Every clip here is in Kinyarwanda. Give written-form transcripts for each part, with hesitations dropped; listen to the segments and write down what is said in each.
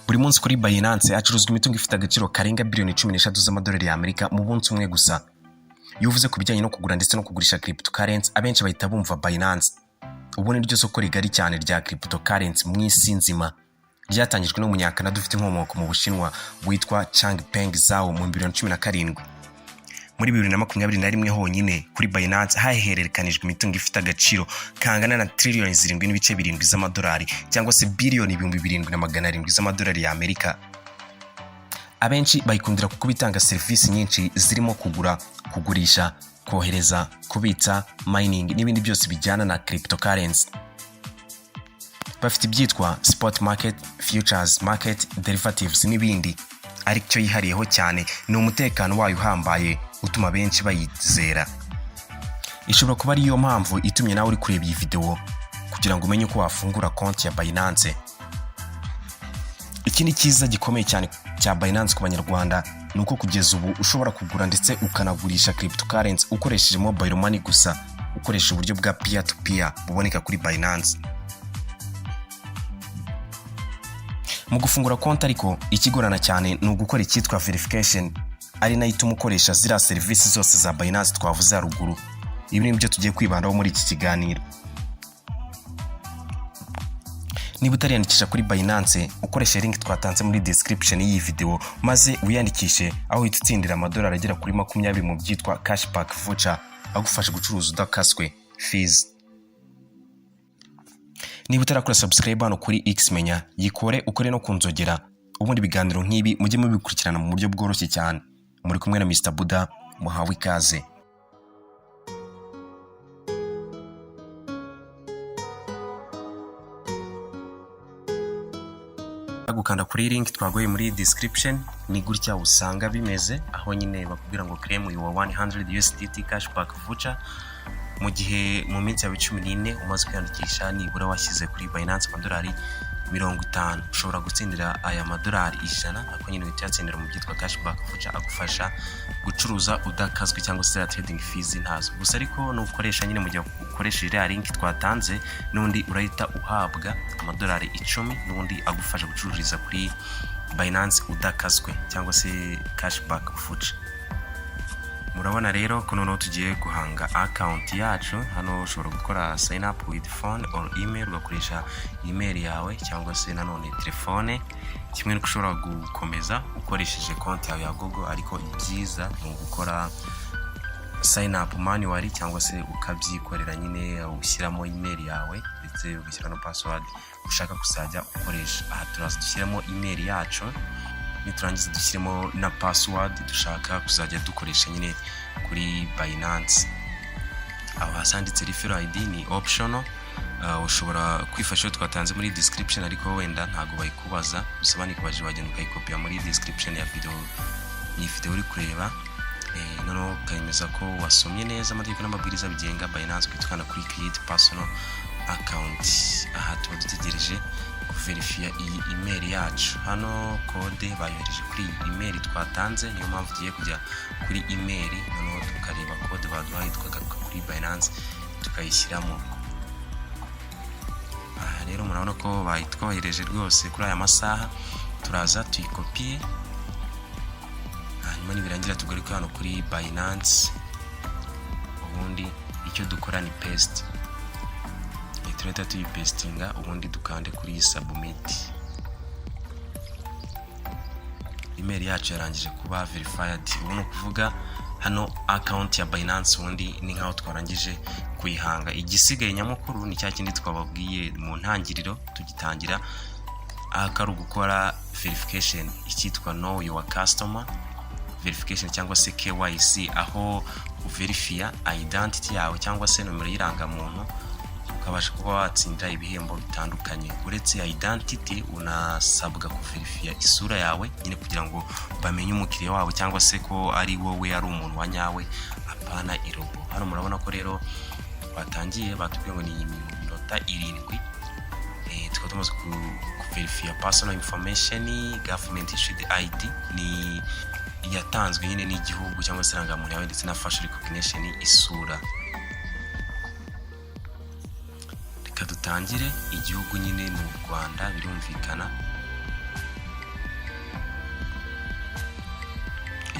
Buri munsi kuri Binance hacuruzwa imitungo ifite agaciro karenga biliyoni 13 z'amadolari y'Amerika mu munsi umwe gusa. Iyo uvuze ku bijyanye no kugura ndetse no kugurisha cryptocurrency, abenshi bahita bumva Binance. Ubu ni ryo soko rigari cyane rya cryptocurrency mu isi nzima. Ryatangijwe n'umunyakanada ufite inkomoko mu Bushinwa witwa Changpeng Zhao mu 2017. Muri 2021 honyine kuri Binance hahererekanijwe imitungo ifite agaciro kangana na trillions 7.7 z'amadolari cyangwa se biliyoni 7,700 z'amadolari y'Amerika. Abenshi bayikundira kuko bitanga serivisi nyinshi zirimo kugura, kugurisha, kohereza, kubitsa, mining n'ibindi byose bijyana na cryptocurrency. Bafite ibyitwa spot market, futures market, derivatives n'ibindi. Ariko icyo yihariyeho cyane ni umutekano wayo uhambaye utuma benshi bayizera. Ishobora kuba ariyo mpamvu itumye nawe uri kureba iyi video kugira ngo umenye uko wafungura konti ya Binance. Ikindi cyiza gikomeye cyane cya Binance ku banyarwanda ni uko kugeza ubu ushobora kugura ndetse ukanagurisha cryptocurrency ukoresheje mobile money gusa, ukoresha uburyo bwa peer to peer buboneka kuri Binance. Mu gufungura konti ariko ikigorana cyane ni ugukora icyitwa verification, ari nayo ituma ukoresha ziriya serivisi zose za Binance twavuze haruguru. Ibi ni byo tugiye kwibandaho muri iki kiganiro. Niba utariyandikisha kuri Binance, ukoresha link twatanze muri description y'iyi video maze wiyandikishe, aho uhita utsindira amadolari agera kuri 20 mu byitwa cashback voucher agufasha gucuruza udakaswe fees. Niba utarakora subscribe hano kuri X menya yikore, ukore no kunzogera, ubundi biganiro nk'ibi mujye mubikurikirana mu buryo bworoshye cyane. Muri kumwe na Mr Buda, muhawe ikaze. Gukanda kuri link twagoye muri description ni gutya usanga bimeze, aho nyine bakubwira ngo claim your 100 USDT cashback voucher mu gihe mu minsi ya 14 umaze kwiyandikisha nibura washyize kuri Binance amadolari 50. Ushobora gutsindira aya madolari 100 ako nyine witatsindira mu byitwa cashback voucher agufasha gucuruza udakazwe cyangwa se trading fees ntazo. Gusa ariko no ukoresha nyine mu gihe ukoresha iriya link twatanze n'undi urahita uhabwa amadolari 10 n'undi agufasha gucururiza kuri Binance udakazwe cyangwa se cashback voucher. Murabona rero ko noneho tugiye guhanga account yacu. Hano ushobora gukora sign up with phone or email, ugakoresha email yawe cyangwa se nanone telefone. Kimwe no ushobora gukomeza ukoresheje konti yawe ya Google, ariko byiza mu gukora sign up manually cyangwa se ukabyikorera nyine ushyiramo email yawe ndetse ugashyira no password ushaka kuzajya ukoresha. Aha turaza dushyiramo email yacu, niturangiza dushyiremo na password dushaka kuzajya dukoresha nyine kuri Binance. Aho hasanditse referral ID ni optional. Ushobora kwifashisha twatanze muri description, ariko wenda ntago bayikubaza, usobanikubaje wagenda ukayikopia muri description ya video. Iyi video uri kureba noneho ukayemeza ko wasomye neza amategeko n'amabwiriza bigenga Binance kwitwara kuri create personal account. Aha tuba dutegereje verify iyi email yacu. Hano code bayohereje kuri email twatanze, niyo mpamvu tugiye kujya kuri email noneho tukareba code baduhaye twagaruka kuri Binance tukayishyiramo. Aha rero murabona ko bayitwohereje rwose kuri aya masaha. Turaza tuyikopiye, hanyuma nibirangira tugaruka hano kuri Binance, ubundi icyo dukora ni paste. Tureta tuyipestinga, ubundi dukande kuri submit. Email yacu yarangije kuba verified. Ubu ni ukuvuga hano account ya Binance ubundi ni nkaho twarangije kuyihanga. Igisigaye nyamukuru ni cya kindi twababwiye mu ntangiriro tugitangira, akari gukora verification, icyitwa know your customer verification cyangwa se KYC, aho uverifya identity yawe cyangwa se nomero y'irangamuntu ukabasha kuba watsindira ibihembo bitandukanye. Uretse identity unasabwa kuverifya isura yawe nyine kugira ngo bamenye umukiriya wawe cyangwa se ko ari wowe ari umuntu wa nyawe, apana irobo. Hano murabona ko rero batangiye batubwiye ngo ni minota 7. Tukaba tumaze kuverifya personal information, government issued ID ni yatanzwe nyine n'igihugu cyangwa se irangamuntu yawe ndetse na facial recognition isura. Reka dutangire. Igihugu nyine ni Rwanda birumvikana.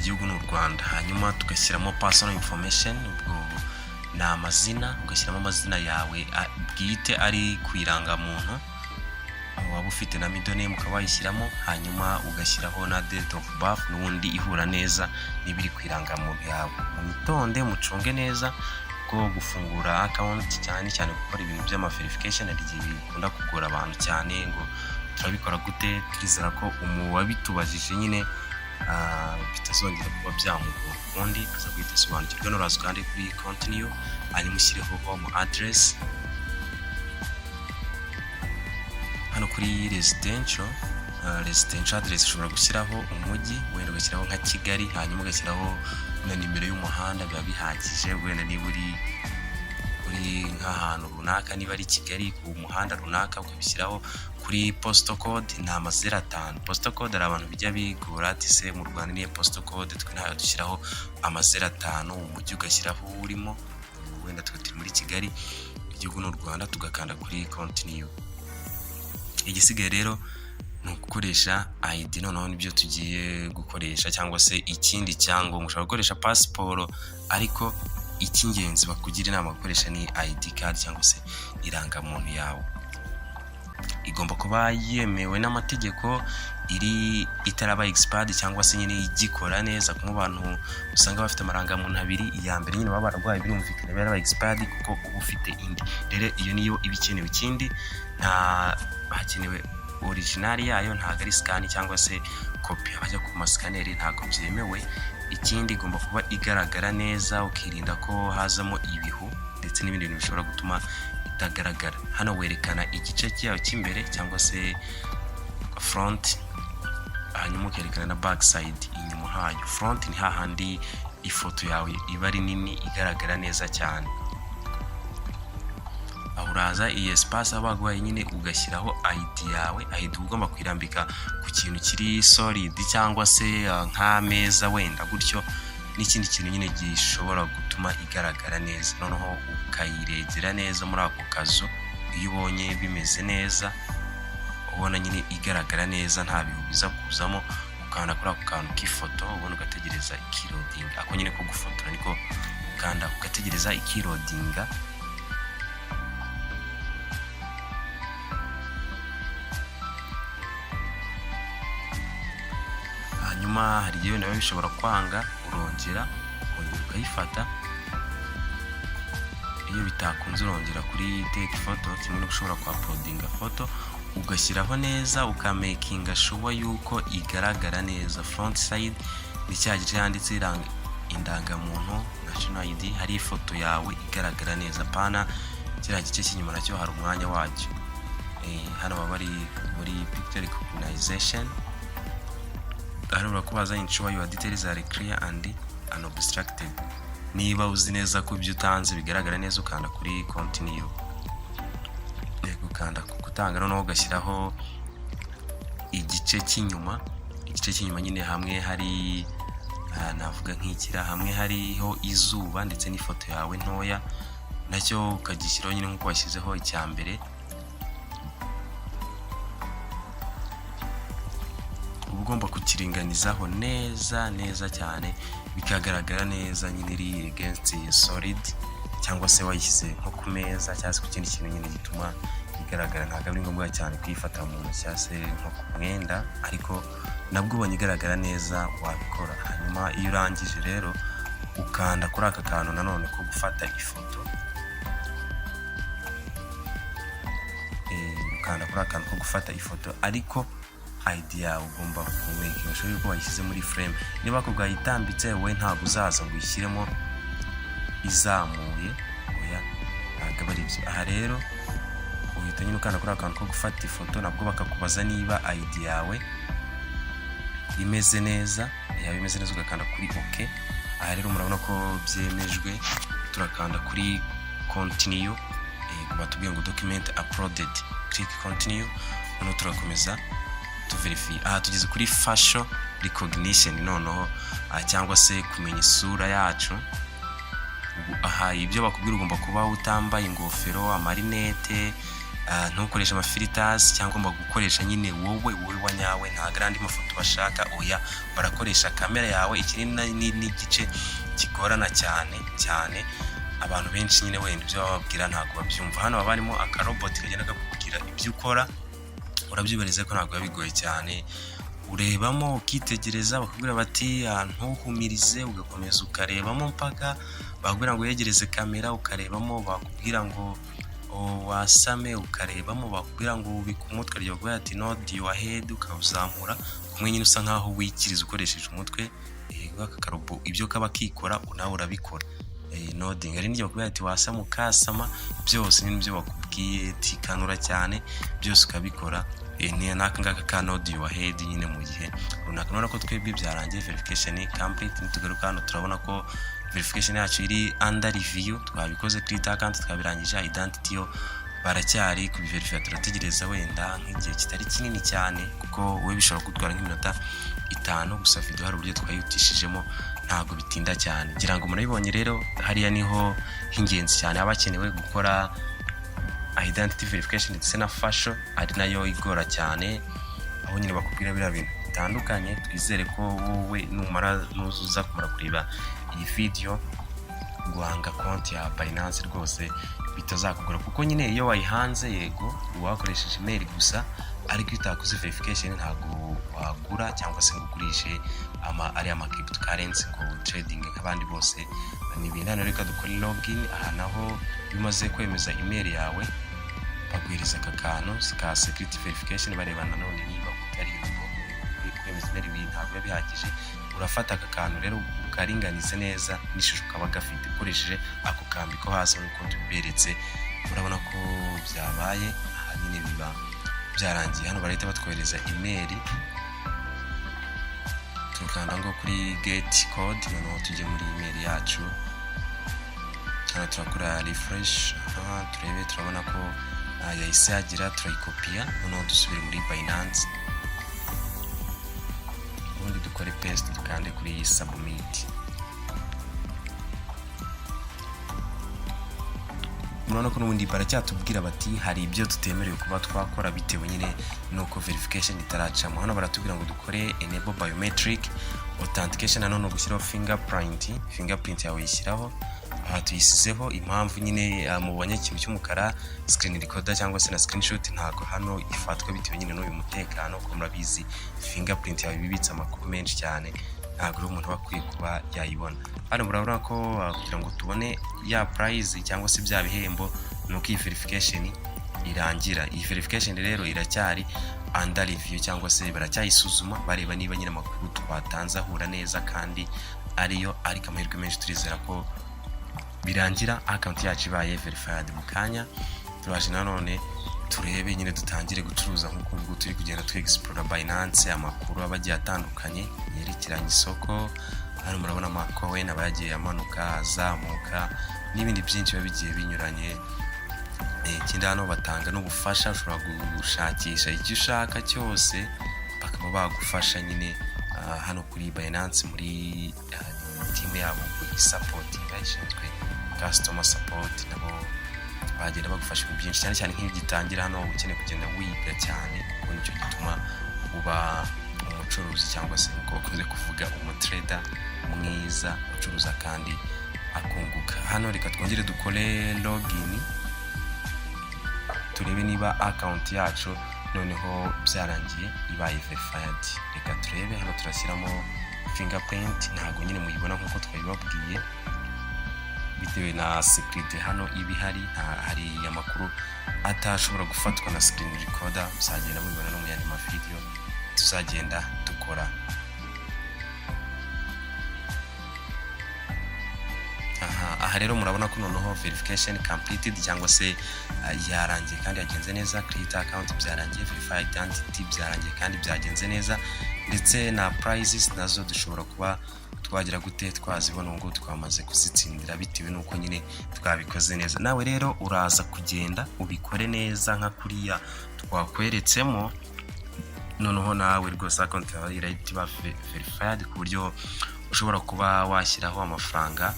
igihugu n'u Rwanda. Hanyuma tugashyiramo personal information, ubwo ni amazina, ugashyiramo amazina yawe bwite ari kwiranga muntu, waba ufite na middle name ukaba wayishyiramo, hanyuma ugashyiraho na date of birth n'ubundi ihura neza n'ibiri kwiranga muntu yawe. Mumitonde mucunge neza ko gufungura account cyane gukora ibintu by'ama verification ari igihe bikunda kugora abantu cyane, ngo turabikora gute. Turizera ko wabitubajije nyine bitazongera kuba byamugora, ubundi aza guhita asobanukirwa. Noraza kandi kuri continue, hanyuma ushyireho home address. Hano kuri residential address ushobora gushyiraho umujyi, wenda ugashyiraho nka Kigali, hanyuma ugashyiraho na nimero y'umuhanda, biba bihagije. Wenda niba uri nk'ahantu runaka, niba ari Kigali ku muhanda runaka, ukabishyiraho. Kuri postal code ni 05. Postal code ari abantu bijya bigora ati se mu Rwanda niye postal code, twe ntayo dushyiraho 05. Umujyi ugashyiraho urimo, wenda turi muri Kigali, igihugu n'u Rwanda, tugakanda kuri continue. Igisigaye rero ni ugukoresha ID. Noneho nibyo tugiye gukoresha, cyangwa se ikindi cyangombwa. Ushobora gukoresha passport, ariko icy'ingenzi bakugira inama gukoresha ni ID card cyangwa se irangamuntu yawe. Igomba kuba yemewe n'amategeko, itaraba expired, cyangwa se nyine igikora neza. Ku bantu usanga bafite amarangamuntu abiri, iya mbere nyine baba bararwaye, birumvikana yaraba expired kuko uba ufite indi. Rero iyo niyo ibikenewe. Ikindi hakenewe original yayo, ntabwo ari scan cyangwa se copy abajya ku mascaneri, ntabwo byemewe. Ikindi igomba kuba igaragara neza, ukirinda ko hazamo ibihu ndetse n'ibindi bintu bishobora gutuma itagaragara. Hano werekana igice cyayo cy'imbere cyangwa se front, hanyuma ukerekana na back side inyuma hayo. Front ni hahandi ifoto yawe iba ari nini igaragara neza cyane. Aho uraza iyi espace abagwaye nyine ugashyiraho ID yawe. ID ugomba kwirambika ku kintu kiri solid cyangwa se nk'ameza wenda gutyo, n'ikindi kintu nyine gishobora gutuma igaragara neza. Noneho ukayiregera neza muri ako kazu. Iyo ubonye bimeze neza, ubona nyine igaragara neza, nta bintu biza kuzamo, ukanda kuri ako kantu k'ifoto, ubona ugategereza ikiloading. Ako nyine ko gufotora niko ukanda ugategereza ikiloadinga. Hanyuma hari igihe nawe bishobora kwanga, urongera ukayifata. Iyo bitakunze urongera kuri take photo, kimwe no gushobora kwa uploadinga photo, ugashyiraho neza, ukamakinga sure yuko igaragara neza. Front side ni cya gice yanditse indangamuntu national ID, hari ifoto yawe igaragara neza. Pana kiriya gice cy'inyuma nacyo hari umwanya wacyo. Hano baba bari muri picture recognition. Hano urakubaza ensure your details are clear and unobstructed. Niba uzi neza ko ibyo utanze bigaragara neza, ukanda kuri continue. Ukanda ku gutanga, noneho ugashyiraho igice cy'inyuma. Igice cy'inyuma nyine hamwe hari navuga nk'ikira, hamwe hariho izuba ndetse n'ifoto yawe ntoya, nacyo ukagishyiraho nyine nk'uko washyizeho icya mbere. Ugomba kukiringanizaho neza cyane, bikagaragara neza nyine iri against solid, cyangwa se wayishyize nko ku meza cyangwa se ku kindi kintu nyine gituma igaragara. Ntabwo ari ngombwa cyane kuyifata mu ntoki cyangwa se nko ku mwenda, ariko nabwo ubonye igaragara neza wabikora. Hanyuma iyo urangije rero ukanda kuri aka kantu nanone ko gufata ifoto. Ukanda kuri aka kantu ko gufata ifoto, ariko ID yawe ugomba kumenya ushobora ko wayishyize muri frame. Niba ko bwayitambitse, wowe ntabwo uzaza ngo uyishyiremo izamuye, oya, ntabwo ari byo. Aha rero uhita nyine ukanda kuri akantu ko gufata ifoto, nabwo bakakubaza niba ID yawe imeze neza. Yaba imeze neza ugakanda kuri OK. Aha rero murabona ko byemejwe, turakanda kuri continue. Batubwiye ngo document uploaded, click continue. Noneho turakomeza verify. Aha tugeze kuri facial recognition noneho, cyangwa se kumenya isura yacu. Aha ibyo bakubwira ugomba kuba utambaye ingofero, amarinete, ntukoresha amafilters cyangwa gukoresha nyine wowe wanyawe, nta grandi mafoto bashaka, oya barakoresha kamera yawe. Iki ni igice kigorana cyane abantu benshi nyine wenda ibyo bababwira ntabwo babyumva. Hano baba barimo akarobot kagenda kakubwira ibyo ukora, urabyibarize ko ntabwo bigoye cyane. Urebamo ukitegereza, bakubwira bati ntuhumirize, ugakomeza ukarebamo mpaka bakubwira ngo yegereze kamera, ukarebamo, bakubwira ngo wasame, ukarebamo, bakubwira ngo ubike umutwe, ryo bakubwira ati nod your head, ukawuzamura kumwe nyine usa nkaho wikiriza ukoresheje umutwe. Akarobo ibyo kaba kikora nawe urabikora. Nodding ari n'ibyo bakubwira ati wasama, ukasama, byose n'ibyo bakubwiye tikanura cyane, byose ukabikora. Ni n'aka ka nod your head nyine mu gihe runaka. None ko twebwe byarangiye verification complete, nitugaruka hano turabona ko verification yacu iri under review, twabikoze create account twabirangije. Identity yo baracyari kubiverify, turategereza wenda nk'igihe kitari kinini cyane, kuko we bishobora kutwara nk'iminota 5 gusa. Video hari uburyo twayutishijemo, ntago bitinda cyane. Ngira ngo murabibonye rero, hariya niho hingenzi cyane abakenewe gukora identity verification ndetse na fashion, ari nayo igora cyane, aho nyine bakubwira biriya bintu bitandukanye. Twizere ko wowe nuzuza kumara kureba iyi video guhanga konti ya Binance rwose bitazakugora, kuko nyine iyo wayihanze yego wakoresheje email gusa, ariko utakoze verification ntago wagura cyangwa se ngugurishe ari ama cryptocurrency ngo trading nk'abandi bose. Ni ibintu hano reka dukora login. Aha naho bimaze kwemeza email yawe, baguhereza aka kantu ka security verification, barebana none niba utari kwemeza email ntabwo bihagije. Urafata aka kantu rero ukaringanize neza n'ishusho kaba gafite ukoresheje ako kambi ko hasi nk'uko tuberetse. Urabona ko byabaye, aha nyine biba byarangiye. Hano barahita batwohereza email, tukanda ngo kuri get code, noneho tujye muri email yacu. Hano turakora refresh, turebe, turabona ko yahise yagira, turayikopiya, noneho dusubire muri Binance, ubundi dukore paste, dukande kuri submit. Murabona ko n'ubundi baracyatubwira bati hari ibyo tutemerewe kuba twakora bitewe nyine nuko verification itaracamo. Hano baratubwira ngo dukore enable biometric authentication, none gushyiraho fingerprint yawe yishyiraho. Aha tuyisizeho, impamvu nyine mubonye ikintu cy'umukara screen recorder cyangwa se na screenshot ntago hano ifatwa bitewe nyine n'uyu mutekano, ko murabizi fingerprint yawe bibitse amakuru menshi cyane, ntago umuntu bakwiye kuba yayibona. Hano murabona ko kugira ngo tubone ya prize cyangwa se bya bihembo nuko iyi verification irangira. Iyi verification rero iracyari under review cyangwa se baracyayisuzuma bareba niba nyine amakuru twatanze ahura neza kandi ariyo, ariko amahirwe menshi turizera ko birangira account yacu ibaye verified mu kanya. Turaje nanone turebe nyine dutangire gucuruza nk'uko ubwo turi kugenda explore Binance, amakuru abagiye atandukanye yerekeranye isoko. Hano murabona amacoin abagiye amanuka, azamuka n'ibindi byinshi bigiye binyuranye. Ikindi hano batanga n'ubufasha, ushobora gushakisha icyo ushaka cyose bakaba bagufasha nyine. Hano kuri Binance muri team yabo support bashinzwe customer support, nabo bagenda bagufasha mu byinshi cyane nk'ibigitangira. Hano ukeneye kugenda wiga cyane, kuko nicyo gituma uba umucuruzi cyangwa se uko bakunze kuvuga umutrader mwiza ucuruza kandi akunguka. Hano reka twongere dukore login, turebe niba account yacu noneho byarangiye ibaye verified. Reka turebe, hano turashyiramo fingerprint, ntago nyine muyibona nk'uko twabibabwiye bitewe na secret hano ibihari. Hari amakuru atashobora gufatwa na screen recorder, muzagenda mubibona no mu yandi video tuzagenda dukora. Aha rero murabona ko noneho verification completed cyangwa se yarangiye kandi yagenze neza. Create account byarangiye, verify identity byarangiye kandi byagenze neza, ndetse na prizes nazo dushobora kuba twagira gute twazibona ngo twamaze kuzitsindira bitewe nuko nyine twabikoze neza. Nawe rero uraza kugenda ubikore neza nka kuriya twakweretsemo, noneho nawe rwose account yawe irahita verified ku buryo ushobora kuba washyiraho amafaranga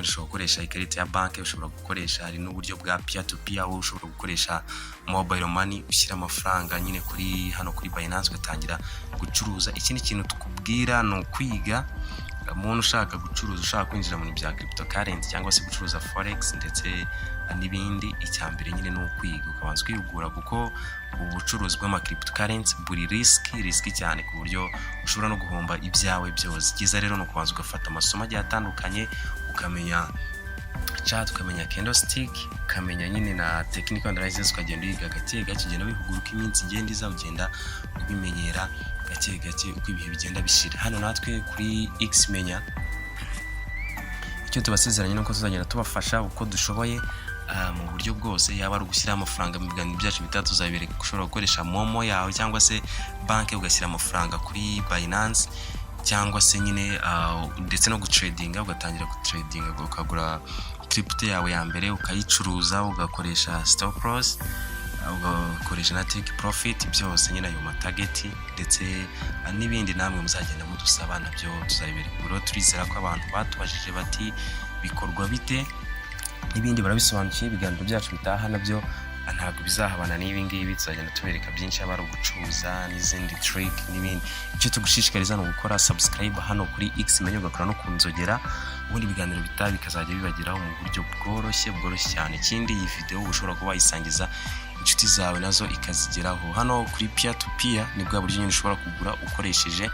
ushobora gukoresha ikarita ya banki, ushobora gukoresha, hari n'uburyo bwa peer to peer aho ushobora gukoresha mobile money ushyira amafaranga nyine kuri hano kuri Binance ugatangira gucuruza. Ikindi kintu tukubwira ni ukwiga. Umuntu ushaka gucuruza, ushaka kwinjira mu bya cryptocurrency cyangwa se gucuruza forex ndetse n'ibindi, icyambere nyine ni ukwiga, ukabanza kwihugura, kuko ubu bucuruzi bw'ama cryptocurrency buri risky cyane ku buryo ushobora no guhomba ibyawe byose. Byiza rero ni ukubanza ugafata amasomo agiye atandukanye, ukamenya chart, ukamenya candlestick, ukamenya nyine na technical analysis, ukagenda uyiga gake gake, ugenda wihugura uko iminsi igenda iza, ugenda ubimenyera gake gake uko ibihe bigenda bishira. Hano natwe kuri X Menya icyo tubasezeranye nuko tuzagenda tubafasha uko dushoboye mu buryo bwose, yaba ari ugushyira amafaranga mu biganiro byacu bitatu, tuzabereka ushobora gukoresha momo yawe cyangwa se banki ugashyira amafaranga kuri Binance, cyangwa se nyine ndetse no gutradinga, ugatangira gutradinga, ukagura crypto yawe ya mbere ukayicuruza, ugakoresha stop loss, ugakoresha na take profit, byose nyine ayo matarget ndetse n'ibindi namwe muzagenda mudusaba nabyo tuzabibereka. Bro, turizera ko abantu batubajije bati bikorwa bite n'ibindi barabisobanukiye. Ibiganiro byacu bitaha nabyo ntabwo bizahabana n'ibi ngibi, tuzagenda tubereka byinshi, abari gucuruza n'izindi trick n'ibindi. Icyo tugushishikariza ni ugukora subscribe hano kuri X Menya, ugakora no kunzogera, ubundi ibiganiro bitaha bikazajya bibageraho mu buryo bworoshye cyane. Ikindi, iyi video ushobora kuba wayisangiza inshuti zawe nazo ikazigeraho. Hano kuri peer to peer ni bwa buryo nyine ushobora kugura ukoresheje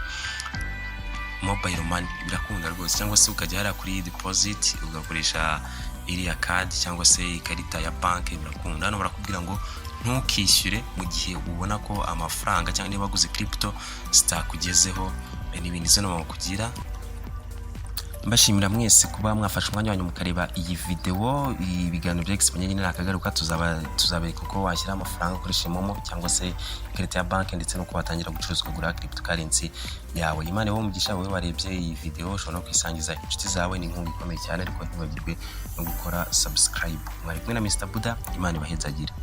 mobile money, birakunda rwose, cyangwa se ukajya hariya kuri deposit ugakoresha iriya card cyangwa se ikarita ya banki, birakunda. Hano barakubwira ngo ntukishyure mu gihe ubona ko amafaranga cyangwa niba waguze crypto zitakugezeho n'ibindi. Zo nama kugira mbashimira mwese kuba mwafashe umwanya wanyu mukareba iyi video. Ibiganiro bya X Menya nyine nakagaruka, tuzabereka uko washyira amafaranga ukoresheje momo cyangwa se ikarita ya banki, ndetse no kubatangira gucuruza kugura cryptocurrency yawe. Imana wo mugisha wowe warebye iyi video, ushobora no kwisangiza inshuti zawe, ni inkunga ikomeye cyane, ariko ntibagirwe no gukora subscribe. Mwari kumwe na Mr Buda, Imana ibahezagire.